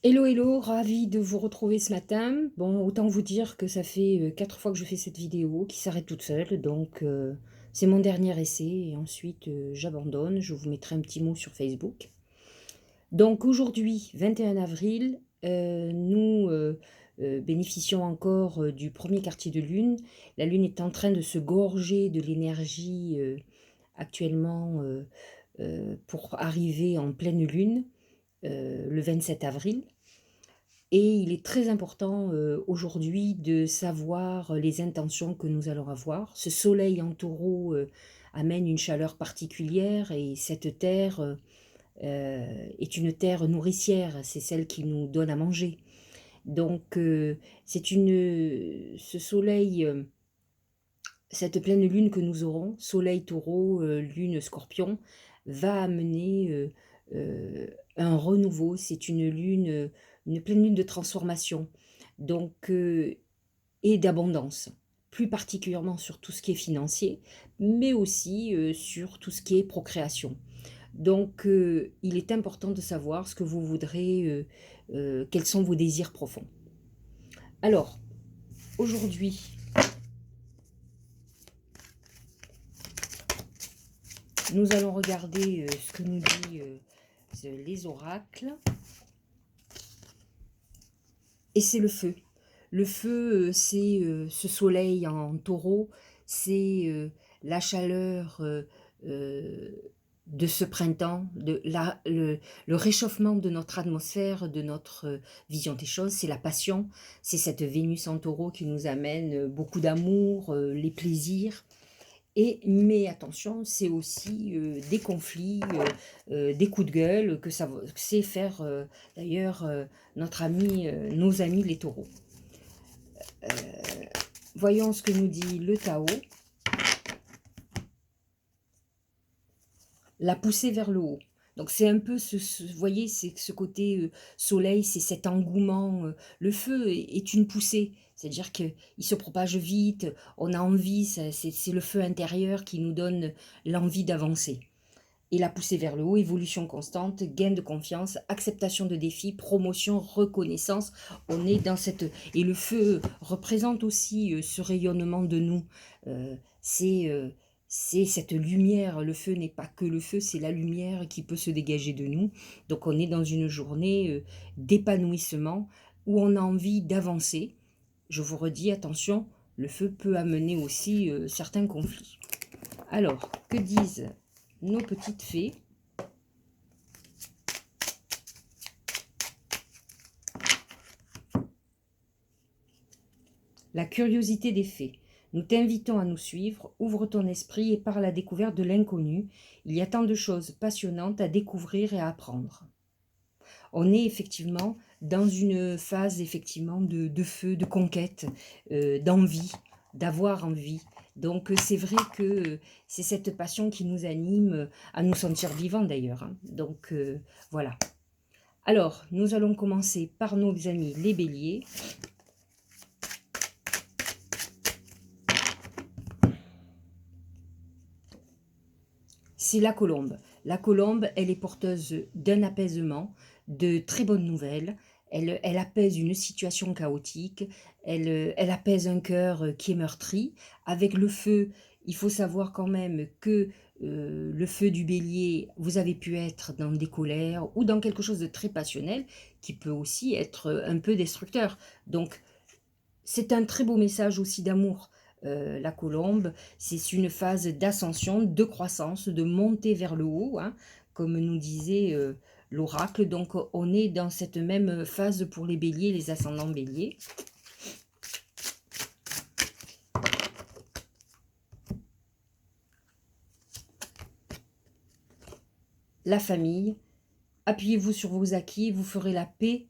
Hello, hello, ravi de vous retrouver ce matin. Bon, autant vous dire que ça fait 4 fois que je fais cette vidéo qui s'arrête toute seule, donc c'est mon dernier essai et ensuite j'abandonne. Je vous mettrai un petit mot sur Facebook. Donc aujourd'hui, 21 avril, nous bénéficions encore du premier quartier de lune. La lune est en train de se gorger de l'énergie actuellement pour arriver en pleine lune le 27 avril. Et il est très important aujourd'hui de savoir les intentions que nous allons avoir. Ce soleil en taureau amène une chaleur particulière et cette terre est une terre nourricière, c'est celle qui nous donne à manger. Donc ce soleil, cette pleine lune que nous aurons, soleil taureau, lune scorpion, va amener un renouveau. C'est une pleine lune de transformation, donc et d'abondance, plus particulièrement sur tout ce qui est financier, mais aussi sur tout ce qui est procréation. Donc il est important de savoir ce que vous voudrez, quels sont vos désirs profonds. Alors, aujourd'hui, nous allons regarder ce que nous dit les oracles. Et c'est le feu. Le feu, c'est ce soleil en taureau, c'est la chaleur de ce printemps, le réchauffement de notre atmosphère, de notre vision des choses, c'est la passion, c'est cette Vénus en taureau qui nous amène beaucoup d'amour, les plaisirs. Mais attention, c'est aussi des conflits, des coups de gueule, que c'est faire d'ailleurs nos amis les taureaux. Voyons ce que nous dit le Tao. La pousser vers le haut. Donc c'est un peu vous voyez, c'est ce côté soleil, c'est cet engouement. Le feu est une poussée, c'est-à-dire qu'il se propage vite, on a envie, c'est le feu intérieur qui nous donne l'envie d'avancer. Et la poussée vers le haut, évolution constante, gain de confiance, acceptation de défis, promotion, reconnaissance. On est dans cette... Et le feu représente aussi ce rayonnement de nous. Euh, c'est euh, c'est cette lumière. Le feu n'est pas que le feu, c'est la lumière qui peut se dégager de nous. Donc on est dans une journée d'épanouissement où on a envie d'avancer. Je vous redis, attention, le feu peut amener aussi certains conflits. Alors, que disent nos petites fées? La curiosité des fées. Nous t'invitons à nous suivre, ouvre ton esprit et pars à la découverte de l'inconnu. Il y a tant de choses passionnantes à découvrir et à apprendre. On est effectivement dans une phase effectivement de feu, de conquête, d'envie, d'avoir envie. Donc c'est vrai que c'est cette passion qui nous anime à nous sentir vivants d'ailleurs. Hein. Donc voilà. Alors, nous allons commencer par nos amis les béliers. C'est la colombe. La colombe, elle est porteuse d'un apaisement, de très bonnes nouvelles. Elle apaise une situation chaotique. Elle apaise un cœur qui est meurtri. Avec le feu, il faut savoir quand même que le feu du bélier, vous avez pu être dans des colères ou dans quelque chose de très passionnel qui peut aussi être un peu destructeur. Donc, c'est un très beau message aussi d'amour. La colombe, c'est une phase d'ascension, de croissance, de montée vers le haut, hein, comme nous disait l'oracle. Donc on est dans cette même phase pour les béliers, les ascendants béliers. La famille, appuyez-vous sur vos acquis, vous ferez la paix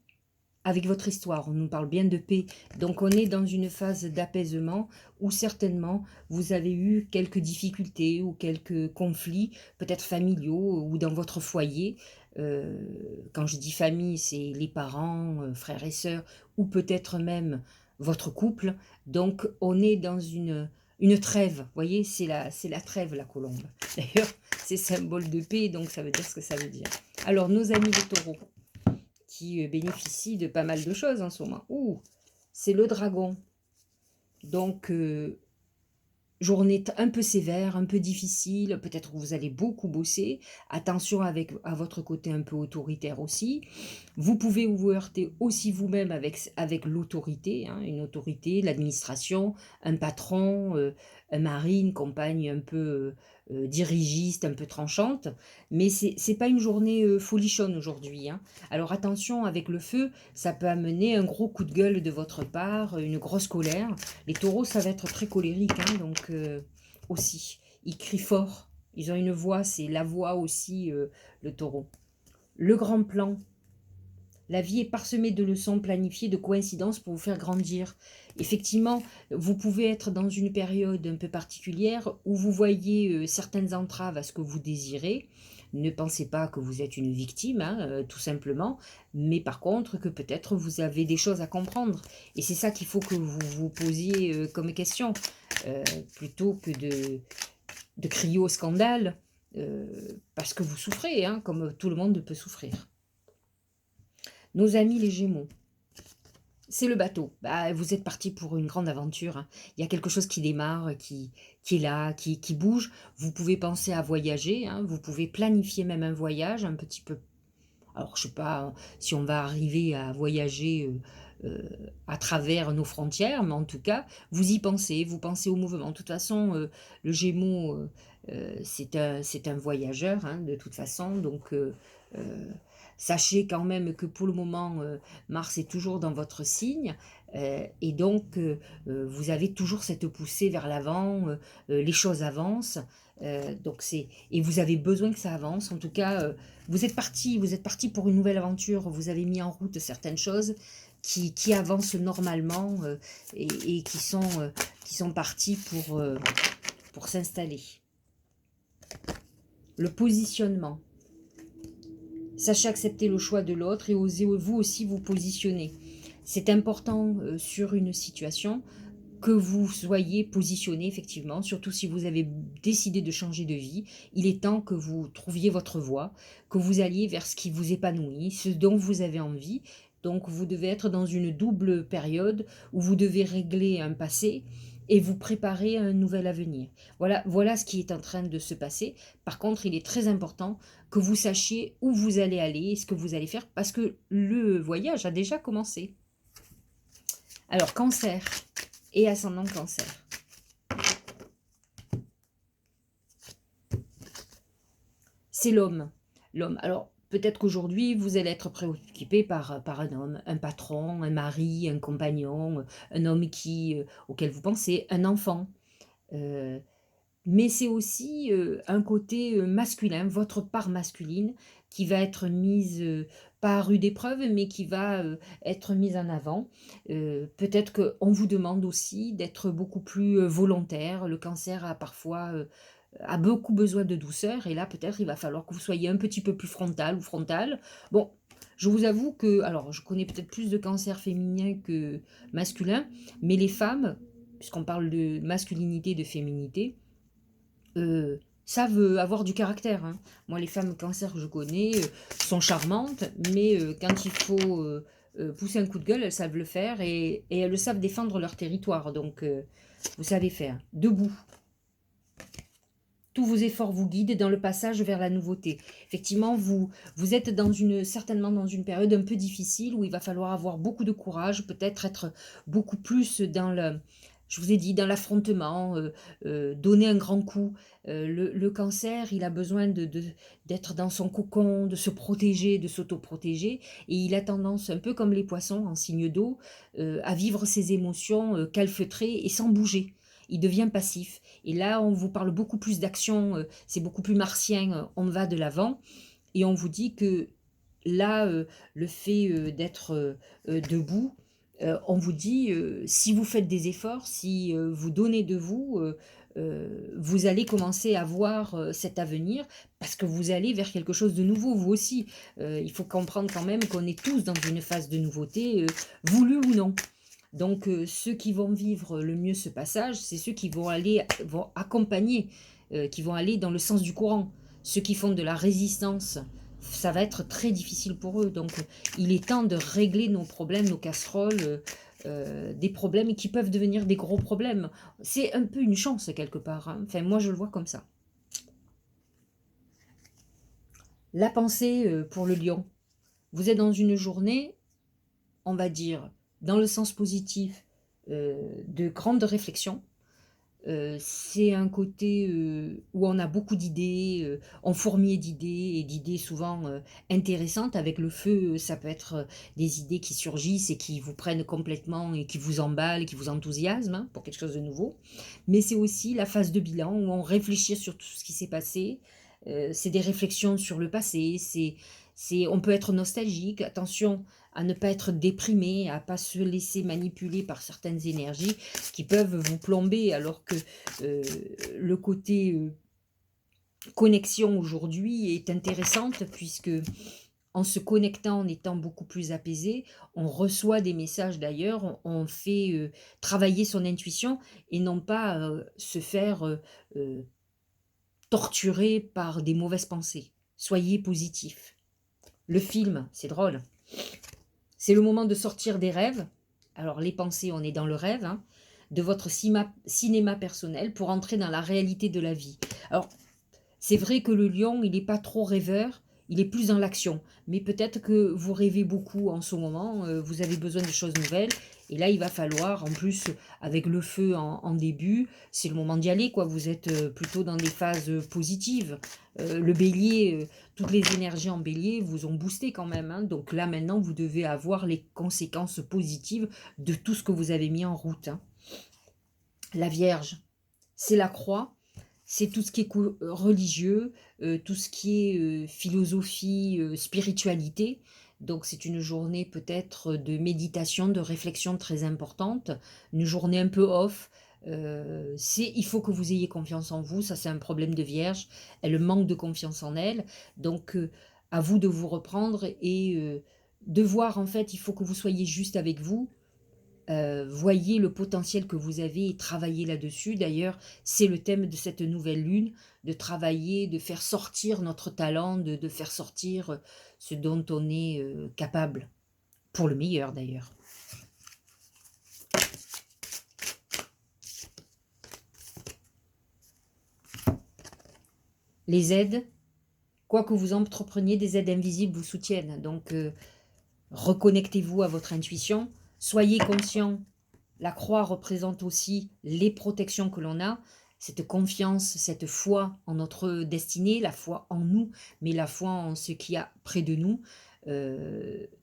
avec votre histoire. On nous parle bien de paix. Donc on est dans une phase d'apaisement où certainement vous avez eu quelques difficultés ou quelques conflits, peut-être familiaux ou dans votre foyer. Quand je dis famille, c'est les parents, frères et sœurs, ou peut-être même votre couple. Donc on est dans une trêve. Vous voyez, c'est la trêve, la colombe. D'ailleurs, c'est symbole de paix, donc ça veut dire ce que ça veut dire. Alors, nos amis les taureaux, qui bénéficie de pas mal de choses en ce moment. Ouh, c'est le dragon. Donc, journée un peu sévère, un peu difficile, peut-être que vous allez beaucoup bosser. Attention avec à votre côté un peu autoritaire aussi. Vous pouvez vous heurter aussi vous-même avec l'autorité, hein, une autorité, l'administration, un patron, un mari, une compagne un peu dirigiste, un peu tranchante. Mais c'est pas une journée folichonne aujourd'hui, hein. Alors attention avec le feu, ça peut amener un gros coup de gueule de votre part, une grosse colère. Les taureaux, ça va être très colérique, hein, donc aussi. Ils crient fort, ils ont une voix, c'est la voix aussi, le taureau. Le grand plan. La vie est parsemée de leçons planifiées, de coïncidences pour vous faire grandir. Effectivement, vous pouvez être dans une période un peu particulière où vous voyez certaines entraves à ce que vous désirez. Ne pensez pas que vous êtes une victime, hein, tout simplement, mais par contre que peut-être vous avez des choses à comprendre. Et c'est ça qu'il faut que vous vous posiez comme question, plutôt que de crier au scandale, parce que vous souffrez, hein, comme tout le monde peut souffrir. Nos amis les Gémeaux, c'est le bateau. Bah, vous êtes parti pour une grande aventure, hein. Il y a quelque chose qui démarre, qui est là, qui bouge. Vous pouvez penser à voyager, hein. Vous pouvez planifier même un voyage un petit peu. Alors, je sais pas si on va arriver à voyager à travers nos frontières, mais en tout cas, vous y pensez, vous pensez au mouvement. De toute façon, le Gémeaux, c'est un voyageur, hein, de toute façon. Donc, euh, sachez quand même que pour le moment, Mars est toujours dans votre signe. Et donc, vous avez toujours cette poussée vers l'avant, les choses avancent. Et vous avez besoin que ça avance. En tout cas, vous êtes parti pour une nouvelle aventure. Vous avez mis en route certaines choses qui avancent normalement et qui sont partis pour s'installer. Le positionnement. Sachez accepter le choix de l'autre et osez vous aussi vous positionner. C'est important sur une situation que vous soyez positionné effectivement, surtout si vous avez décidé de changer de vie. Il est temps que vous trouviez votre voie, que vous alliez vers ce qui vous épanouit, ce dont vous avez envie. Donc vous devez être dans une double période où vous devez régler un passé et vous préparer à un nouvel avenir. Voilà ce qui est en train de se passer. Par contre, il est très important que vous sachiez où vous allez aller et ce que vous allez faire parce que le voyage a déjà commencé. Alors, Cancer et ascendant Cancer. C'est l'homme. L'homme. Alors, peut-être qu'aujourd'hui, vous allez être préoccupé par un homme, un patron, un mari, un compagnon, un homme auquel vous pensez, un enfant. Mais c'est aussi un côté masculin, votre part masculine, qui va être mise, pas à rude épreuve, mais qui va être mise en avant. Peut-être qu'on vous demande aussi d'être beaucoup plus volontaire. Le cancer a parfois a beaucoup besoin de douceur, et là peut-être il va falloir que vous soyez un petit peu plus frontal ou frontal. Bon, je vous avoue que, alors je connais peut-être plus de cancer féminin que masculin, mais les femmes, puisqu'on parle de masculinité, de féminité, savent avoir du caractère, hein. Moi, les femmes cancer que je connais sont charmantes, mais quand il faut pousser un coup de gueule, elles savent le faire et elles le savent défendre leur territoire. Donc, vous savez faire. Debout. Tous vos efforts vous guident dans le passage vers la nouveauté. Effectivement, vous êtes certainement dans une période un peu difficile où il va falloir avoir beaucoup de courage, peut-être être beaucoup plus je vous ai dit, dans l'affrontement, donner un grand coup. Le cancer, il a besoin d'être dans son cocon, de se protéger, de s'autoprotéger, et il a tendance, un peu comme les poissons en signe d'eau, à vivre ses émotions calfeutrées et sans bouger. Il devient passif. Et là, on vous parle beaucoup plus d'action, c'est beaucoup plus martien, on va de l'avant. Et on vous dit que là, le fait d'être debout, on vous dit, si vous faites des efforts, si vous donnez de vous, vous allez commencer à voir cet avenir parce que vous allez vers quelque chose de nouveau, vous aussi. Il faut comprendre quand même qu'on est tous dans une phase de nouveauté, voulu ou non. Donc, ceux qui vont vivre le mieux ce passage, c'est ceux qui vont accompagner, qui vont aller dans le sens du courant. Ceux qui font de la résistance ça va être très difficile pour eux. Donc, il est temps de régler nos problèmes, nos casseroles, des problèmes qui peuvent devenir des gros problèmes. C'est un peu une chance quelque part, hein. Enfin, moi, je le vois comme ça. La pensée pour le lion. Vous êtes dans une journée, on va dire, dans le sens positif, de grande réflexion. C'est un côté, où on a beaucoup d'idées, on fourmille d'idées et d'idées souvent, intéressantes. Avec le feu, ça peut être, des idées qui surgissent et qui vous prennent complètement et qui vous emballent, qui vous enthousiasment, hein, pour quelque chose de nouveau. Mais c'est aussi la phase de bilan où on réfléchit sur tout ce qui s'est passé. C'est des réflexions sur le passé, on peut être nostalgique. Attention à ne pas être déprimé, à pas se laisser manipuler par certaines énergies qui peuvent vous plomber, alors que le côté connexion aujourd'hui est intéressante, puisque en se connectant, en étant beaucoup plus apaisé, on reçoit des messages d'ailleurs, on fait travailler son intuition et non pas se faire torturer par des mauvaises pensées. Soyez positif. Le film, c'est drôle. C'est le moment de sortir des rêves. Alors les pensées, on est dans le rêve, hein, de votre cinéma personnel pour entrer dans la réalité de la vie. Alors c'est vrai que le lion, il n'est pas trop rêveur, il est plus dans l'action. Mais peut-être que vous rêvez beaucoup en ce moment, vous avez besoin de choses nouvelles. Et là, il va falloir, en plus, avec le feu en début, c'est le moment d'y aller, quoi. Vous êtes plutôt dans des phases positives. Le bélier, toutes les énergies en bélier vous ont boosté quand même, hein. Donc là, maintenant, vous devez avoir les conséquences positives de tout ce que vous avez mis en route, hein. La Vierge, c'est la croix. C'est tout ce qui est religieux, tout ce qui est philosophie, spiritualité. Donc c'est une journée peut-être de méditation, de réflexion très importante, une journée un peu off. Il faut que vous ayez confiance en vous, ça c'est un problème de Vierge, elle manque de confiance en elle. Donc à vous de vous reprendre et de voir, en fait, il faut que vous soyez juste avec vous. Voyez le potentiel que vous avez et travaillez là-dessus. D'ailleurs, c'est le thème de cette nouvelle lune, de travailler, de faire sortir notre talent, de faire sortir ce dont on est capable, pour le meilleur d'ailleurs. Les aides, quoi que vous entrepreniez, des aides invisibles vous soutiennent. Donc, reconnectez-vous à votre intuition, soyez conscient. La croix représente aussi les protections que l'on a, cette confiance, cette foi en notre destinée, la foi en nous, mais la foi en ce qu'il y a près de nous.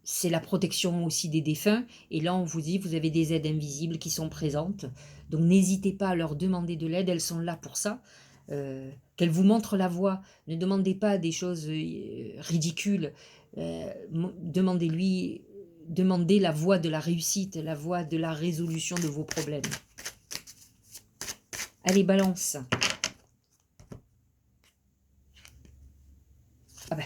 C'est la protection aussi des défunts. Et là, on vous dit, vous avez des aides invisibles qui sont présentes. Donc, n'hésitez pas à leur demander de l'aide, elles sont là pour ça. Qu'elles vous montrent la voie. Ne demandez pas des choses ridicules. Demandez la voie de la réussite, la voie de la résolution de vos problèmes. Allez, Balance. Ah bah,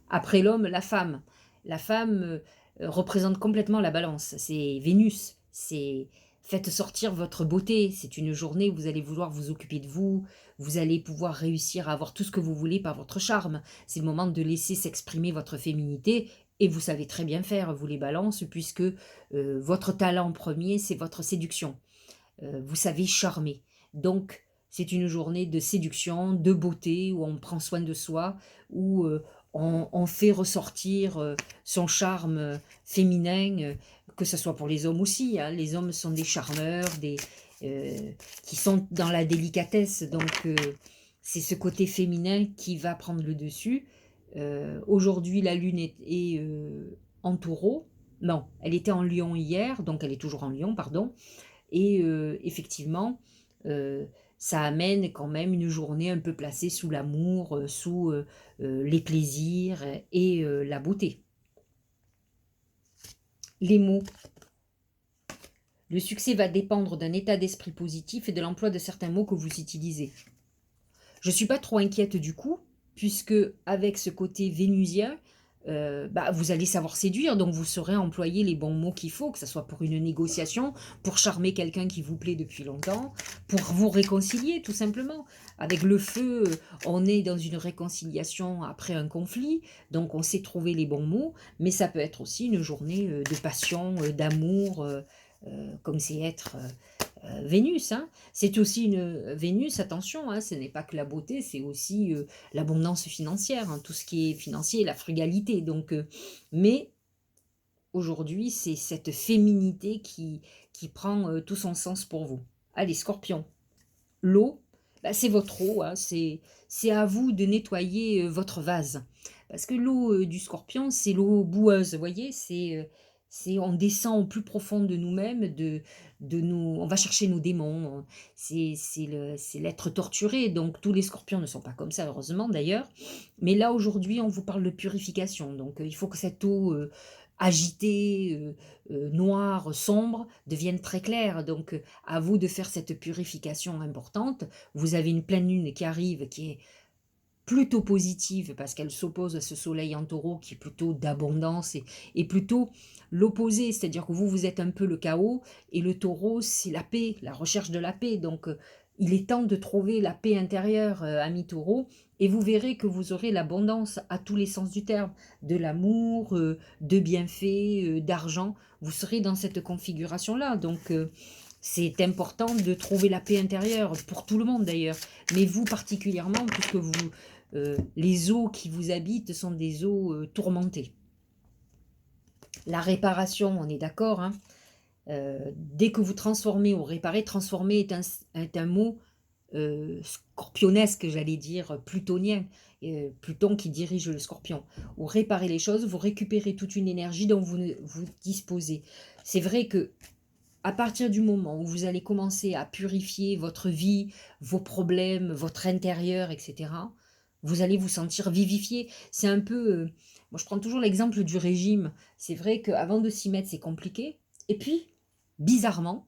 après l'homme, la femme. La femme représente complètement la Balance. C'est Vénus. C'est faites sortir votre beauté. C'est une journée où vous allez vouloir vous occuper de vous. Vous allez pouvoir réussir à avoir tout ce que vous voulez par votre charme. C'est le moment de laisser s'exprimer votre féminité. Et vous savez très bien faire, vous les Balances, puisque votre talent premier, c'est votre séduction. Vous savez charmer. Donc, c'est une journée de séduction, de beauté, où on prend soin de soi, où on fait ressortir son charme féminin, que ce soit pour les hommes aussi, hein. Les hommes sont des charmeurs, qui sont dans la délicatesse. Donc, c'est ce côté féminin qui va prendre le dessus. Aujourd'hui, la lune est en taureau. Non, elle était en lion hier, donc elle est toujours en lion, pardon. Et effectivement, ça amène quand même une journée un peu placée sous l'amour, sous les plaisirs et la beauté. Les mots. Le succès va dépendre d'un état d'esprit positif et de l'emploi de certains mots que vous utilisez. Je ne suis pas trop inquiète du coup, puisque avec ce côté vénusien, vous allez savoir séduire, donc vous saurez employer les bons mots qu'il faut, que ça soit pour une négociation, pour charmer quelqu'un qui vous plaît depuis longtemps, pour vous réconcilier tout simplement. Avec le feu, on est dans une réconciliation après un conflit, donc on sait trouver les bons mots, mais ça peut être aussi une journée, de passion, d'amour, comme c'est être, Vénus, hein. C'est aussi une Vénus, attention, hein, ce n'est pas que la beauté, c'est aussi, l'abondance financière, hein, tout ce qui est financier, la frugalité donc mais aujourd'hui, c'est cette féminité qui prend, tout son sens pour vous. Allez, Scorpion, l'eau, c'est votre eau, hein, c'est à vous de nettoyer, votre vase. Parce que l'eau, du Scorpion, c'est l'eau boueuse, vous voyez? C'est on descend au plus profond de nous-mêmes, de nous on va chercher nos démons, c'est l'être torturé, donc tous les Scorpions ne sont pas comme ça, heureusement d'ailleurs. Mais là, aujourd'hui, on vous parle de purification, donc il faut que cette eau, agitée, noire, sombre, devienne très claire, donc à vous de faire cette purification importante. Vous avez une pleine lune qui arrive, qui est plutôt positive parce qu'elle s'oppose à ce soleil en taureau qui est plutôt d'abondance et plutôt l'opposé, c'est-à-dire que vous, vous êtes un peu le chaos et le taureau, c'est la paix, la recherche de la paix. Donc, il est temps de trouver la paix intérieure, ami taureau, et vous verrez que vous aurez l'abondance à tous les sens du terme, de l'amour, de bienfaits, d'argent. Vous serez dans cette configuration-là. Donc, c'est important de trouver la paix intérieure, pour tout le monde d'ailleurs, mais vous particulièrement, puisque les eaux qui vous habitent sont des eaux tourmentées. La réparation, on est d'accord, hein, dès que vous transformez ou réparez, transformer est un mot scorpionesque, j'allais dire, plutonien, Pluton qui dirige le scorpion. Vous réparez les choses, vous récupérez toute une énergie dont vous disposez. C'est vrai que à partir du moment où vous allez commencer à purifier votre vie, vos problèmes, votre intérieur, etc., vous allez vous sentir vivifié. C'est un peu, moi je prends toujours l'exemple du régime. C'est vrai qu'avant de s'y mettre, c'est compliqué. Et puis, bizarrement,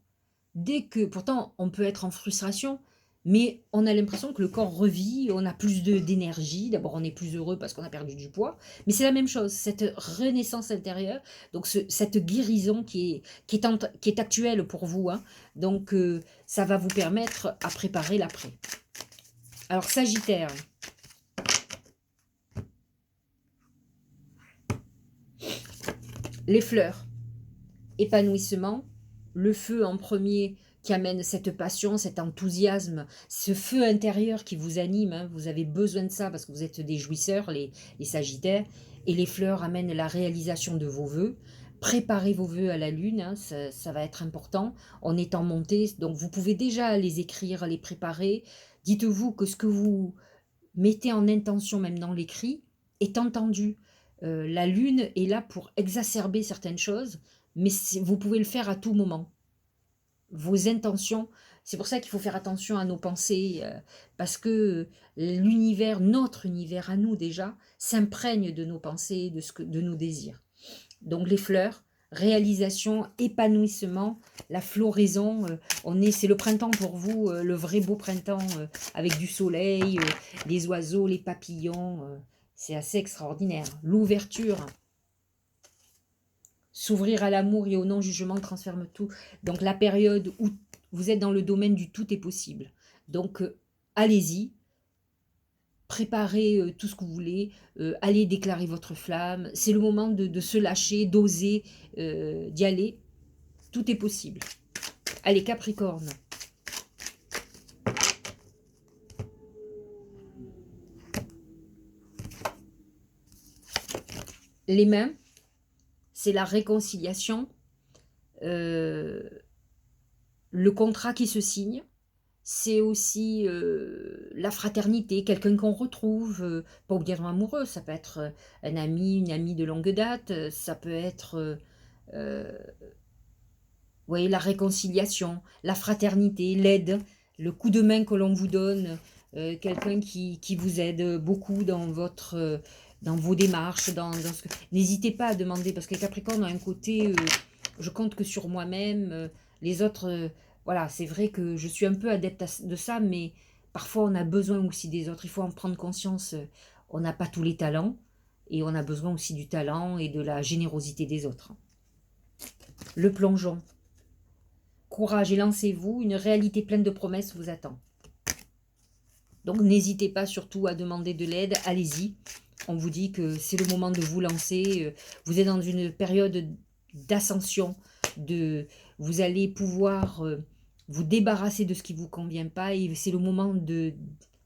dès que, pourtant, on peut être en frustration, mais on a l'impression que le corps revit, on a plus d'énergie. D'abord, on est plus heureux parce qu'on a perdu du poids, mais c'est la même chose, cette renaissance intérieure, donc cette guérison qui est actuelle pour vous, hein. Donc, ça va vous permettre à préparer l'après. Alors, Sagittaire, les fleurs, épanouissement, le feu en premier qui amène cette passion, cet enthousiasme, ce feu intérieur qui vous anime, hein. Vous avez besoin de ça parce que vous êtes des jouisseurs, les Sagittaires, et les fleurs amènent la réalisation de vos vœux. Préparez vos vœux à la lune, hein, ça va être important. On est en montée, donc vous pouvez déjà les écrire, les préparer. Dites-vous que ce que vous mettez en intention, même dans l'écrit, est entendu. La lune est là pour exacerber certaines choses, mais vous pouvez le faire à tout moment. Vos intentions, c'est pour ça qu'il faut faire attention à nos pensées, parce que l'univers, notre univers à nous déjà, s'imprègne de nos pensées, de nos désirs. Donc les fleurs, réalisation, épanouissement, la floraison, c'est le printemps pour vous, le vrai beau printemps, avec du soleil, les oiseaux, les papillons, c'est assez extraordinaire. L'ouverture, s'ouvrir à l'amour et au non-jugement transforme tout. Donc la période où vous êtes dans le domaine du tout est possible. Donc allez-y, préparez tout ce que vous voulez, allez déclarer votre flamme. C'est le moment de se lâcher, d'oser, d'y aller. Tout est possible. Allez, Capricorne. Les mains, c'est la réconciliation, le contrat qui se signe. C'est aussi la fraternité, quelqu'un qu'on retrouve, pas obligatoirement amoureux, ça peut être un ami, une amie de longue date, ça peut être voyez, la réconciliation, la fraternité, l'aide, le coup de main que l'on vous donne, quelqu'un qui vous aide beaucoup dans vos démarches, dans ce que... N'hésitez pas à demander, parce que les Capricornes ont un côté, je compte que sur moi-même, les autres, voilà, c'est vrai que je suis un peu adepte de ça, mais parfois on a besoin aussi des autres, il faut en prendre conscience, on n'a pas tous les talents, et on a besoin aussi du talent et de la générosité des autres. Le plongeon. Courage et lancez-vous, une réalité pleine de promesses vous attend. Donc n'hésitez pas surtout à demander de l'aide, allez-y. On vous dit que c'est le moment de vous lancer. Vous êtes dans une période d'ascension, vous allez pouvoir vous débarrasser de ce qui ne vous convient pas et c'est le moment de...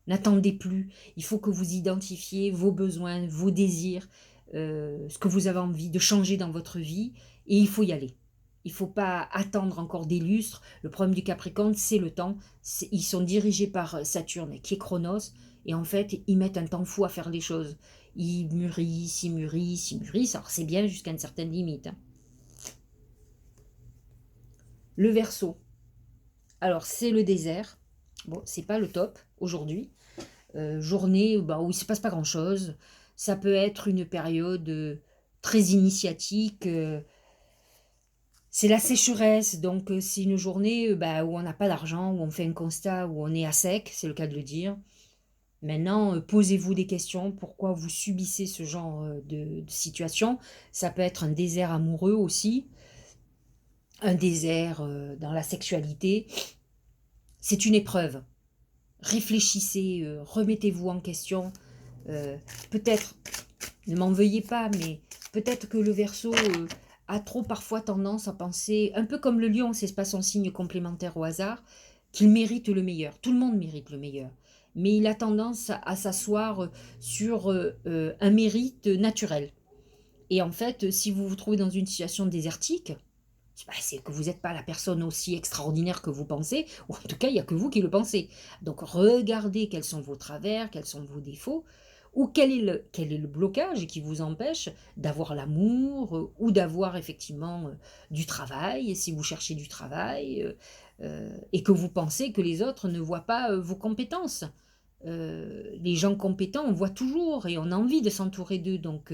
N'attendez plus, il faut que vous identifiez vos besoins, vos désirs, ce que vous avez envie de changer dans votre vie et il faut y aller. Il ne faut pas attendre encore des lustres. Le problème du Capricorne, c'est le temps. Ils sont dirigés par Saturne, qui est Chronos, et en fait, ils mettent un temps fou à faire les choses. Ils mûrissent, ils mûrissent, ils mûrissent. Alors, c'est bien jusqu'à une certaine limite. Hein. Le Verseau. Alors, c'est le désert. Bon, c'est pas le top aujourd'hui. Journée où il ne se passe pas grand-chose. Ça peut être une période très initiatique. C'est la sécheresse, donc c'est une journée où on n'a pas d'argent, où on fait un constat, où on est à sec, c'est le cas de le dire. Maintenant, posez-vous des questions, pourquoi vous subissez ce genre de situation. Ça peut être un désert amoureux aussi, un désert dans la sexualité. C'est une épreuve. Réfléchissez, remettez-vous en question. Peut-être, ne m'en veuillez pas, mais peut-être que le Verseau a trop parfois tendance à penser, un peu comme le lion, c'est pas son signe complémentaire au hasard, qu'il mérite le meilleur. Tout le monde mérite le meilleur. Mais il a tendance à s'asseoir sur un mérite naturel. Et en fait, si vous vous trouvez dans une situation désertique, c'est que vous n'êtes pas la personne aussi extraordinaire que vous pensez, ou en tout cas, il n'y a que vous qui le pensez. Donc regardez quels sont vos travers, quels sont vos défauts, ou quel est le blocage qui vous empêche d'avoir l'amour, ou d'avoir effectivement du travail, si vous cherchez du travail, et que vous pensez que les autres ne voient pas vos compétences. Les gens compétents, on voit toujours et on a envie de s'entourer d'eux. Donc,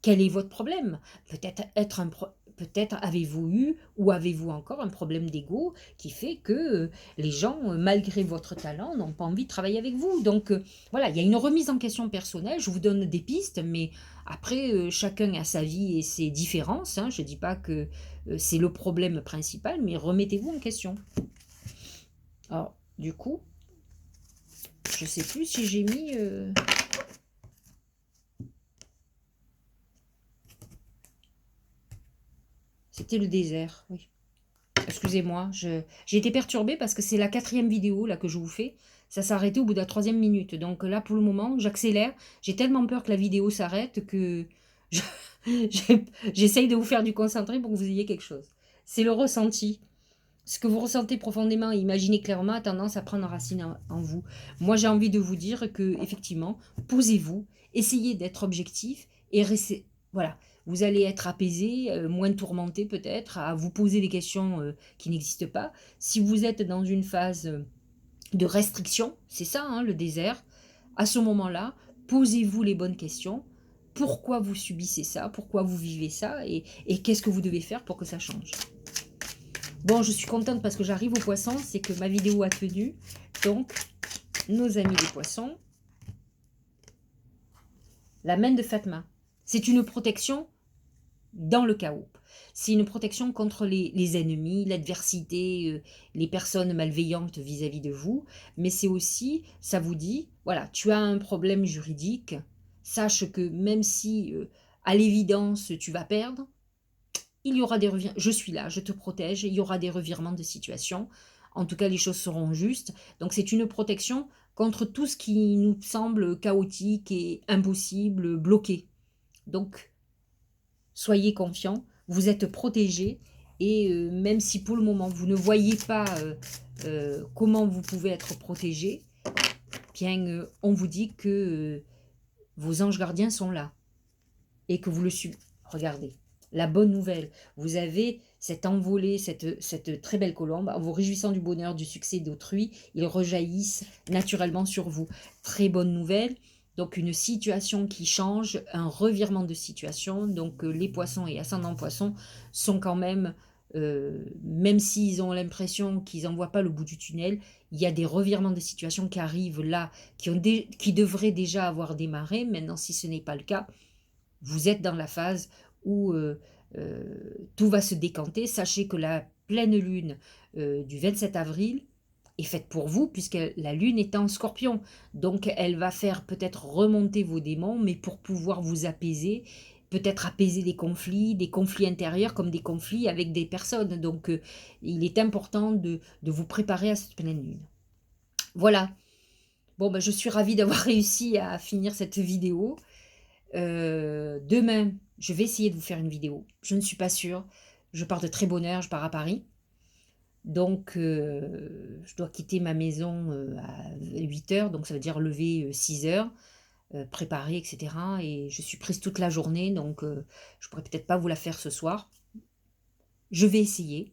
quel est votre problème? Peut-être avez-vous eu ou avez-vous encore un problème d'ego qui fait que les gens, malgré votre talent, n'ont pas envie de travailler avec vous. Donc, voilà, il y a une remise en question personnelle. Je vous donne des pistes, mais après, chacun a sa vie et ses différences. Hein. Je ne dis pas que c'est le problème principal, mais remettez-vous en question. Alors, du coup, je sais plus si j'ai mis... C'était le désert, oui. Excusez-moi, j'ai été perturbée parce que c'est la 4e vidéo là, que je vous fais. Ça s'est arrêté au bout de la 3e minute. Donc là, pour le moment, j'accélère. J'ai tellement peur que la vidéo s'arrête que j'essaye de vous faire du concentré pour que vous ayez quelque chose. C'est le ressenti. Ce que vous ressentez profondément et imaginez clairement a tendance à prendre racine en vous. Moi, j'ai envie de vous dire que, effectivement, posez-vous, essayez d'être objectif et restez. Voilà, vous allez être apaisé, moins tourmenté peut-être, à vous poser des questions qui n'existent pas. Si vous êtes dans une phase de restriction, c'est ça, hein, le désert, à ce moment-là, posez-vous les bonnes questions. Pourquoi vous subissez ça? Pourquoi vous vivez ça? Et qu'est-ce que vous devez faire pour que ça change? Bon, je suis contente parce que j'arrive aux poissons, c'est que ma vidéo a tenu. Donc, nos amis les poissons. La main de Fatma. C'est une protection dans le chaos. C'est une protection contre les ennemis, l'adversité, les personnes malveillantes vis-à-vis de vous. Mais c'est aussi, ça vous dit, voilà, tu as un problème juridique. Sache que même si, à l'évidence, tu vas perdre, il y aura des revirements. Je suis là, je te protège. Il y aura des revirements de situation. En tout cas, les choses seront justes. Donc, c'est une protection contre tout ce qui nous semble chaotique et impossible, bloqué. Donc, soyez confiants. Vous êtes protégés. Et même si pour le moment, vous ne voyez pas comment vous pouvez être protégé, bien, on vous dit que vos anges gardiens sont là. Et que vous le suivez. Regardez. La bonne nouvelle, vous avez cette envolée, cette très belle colombe, en vous réjouissant du bonheur, du succès d'autrui, ils rejaillissent naturellement sur vous. Très bonne nouvelle, donc une situation qui change, un revirement de situation, donc les poissons et ascendants poissons sont quand même, même s'ils ont l'impression qu'ils n'en voient pas le bout du tunnel, il y a des revirements de situation qui arrivent là, qui devraient déjà avoir démarré, maintenant si ce n'est pas le cas, vous êtes dans la phase où, tout va se décanter. Sachez que la pleine lune, du 27 avril est faite pour vous puisque la lune est en Scorpion. Donc elle va faire peut-être remonter vos démons, mais pour pouvoir vous apaiser, peut-être apaiser des conflits intérieurs comme des conflits avec des personnes. Donc il est important de vous préparer à cette pleine lune. Voilà. Bon, bah, je suis ravie d'avoir réussi à finir cette vidéo. Demain, je vais essayer de vous faire une vidéo. Je ne suis pas sûre. Je pars de très bonne heure, je pars à Paris. Donc, je dois quitter ma maison, à 8 heures, donc ça veut dire lever, 6 heures, préparer et cetera, et je suis prise toute la journée, donc je pourrais peut-être pas vous la faire ce soir. Je vais essayer.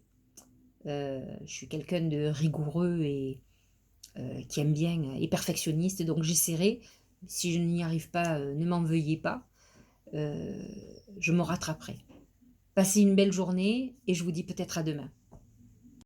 Je suis quelqu'un de rigoureux et qui aime bien et perfectionniste, donc j'essaierai. Si je n'y arrive pas, ne m'en veuillez pas. Je me rattraperai. Passez une belle journée et je vous dis peut-être à demain.